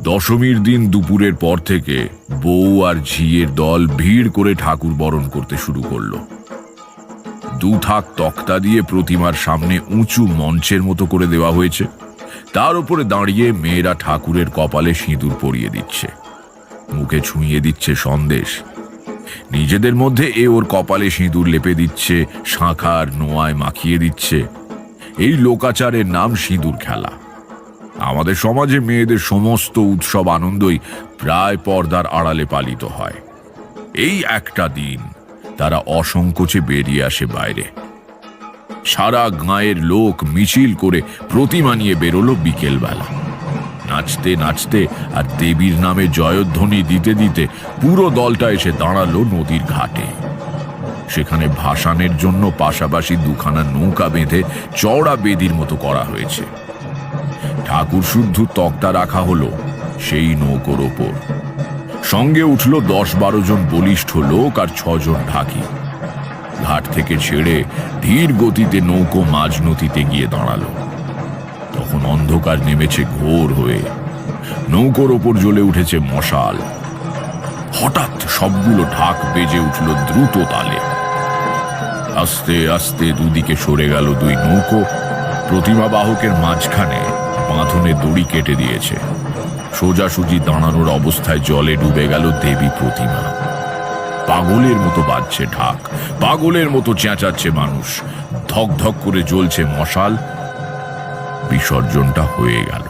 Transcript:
দশমীর দিন দুপুরের পর থেকে বউ আর ঝিয়ের দল ভিড় করে ঠাকুর বরণ করতে শুরু করলো। দু থাক তক্তা দিয়ে প্রতিমার সামনে উঁচু মঞ্চের মতো করে দেওয়া হয়েছে। তার উপরে দাঁড়িয়ে মেয়েরা ঠাকুরের কপালে সিঁদুর পরিয়ে দিচ্ছে, মুখে ছুঁয়ে দিচ্ছে সন্দেশ। নিজেদের মধ্যে ওর কপালে সিঁদুর লেপে দিচ্ছে, শাঁখার নোয়ায় মাখিয়ে দিচ্ছে। এই লোকাচারের নাম সিঁদুর খেলা। আমাদের সমাজে মেয়েদের সমস্ত উৎসব আনন্দই প্রায় পর্দার আড়ালে পালিত হয়। এই একটা দিন তারা অসংকোচে বেরিয়ে আসে বাইরে। সারা গাঁয়ের লোক মিছিল করে প্রতিমা নিয়ে বেরোলো বিকেলবেলা। নাচতে নাচতে আর দেবীর নামে জয়ধ্বনি দিতে দিতে পুরো দলটা এসে দাঁড়ালো নদীর ঘাটে। সেখানে ভাসানের জন্য পাশাপাশি দুখানা নৌকা বেঁধে চওড়া বেদির মতো করা হয়েছে। ঠাকুর শুদ্ধ তক্তা রাখা হলো সেই নৌকোর ওপর। সঙ্গে উঠল 10-12 জন বলিষ্ঠ লোক আর 6 জন ঢাকি। ঘাট থেকে ছেড়ে ধীর গতিতে নৌকো মাঝ নদীতে গিয়ে দাঁড়ালো। তখন অন্ধকার নেমেছে ঘোর হয়ে। নৌকোর ওপর জ্বলে উঠেছে মশাল। হঠাৎ সবগুলো ঢাক বেজে উঠল দ্রুত তালে। আস্তে আস্তে দুদিকে সরে গেল 2 নৌকো। প্রতিমা বাহকের মাঝখানে বাঁধনে দড়ি কেটে দিয়েছে। সোজাসুজি দাঁড়ানোর অবস্থায় জলে ডুবে গেল দেবী প্রতিমা। পাগলের মতো বাজছে ঢাক, পাগলের মতো চেঁচাচ্ছে মানুষ, ধক ধক করে জ্বলছে মশাল। বিসর্জনটা হয়ে গেল।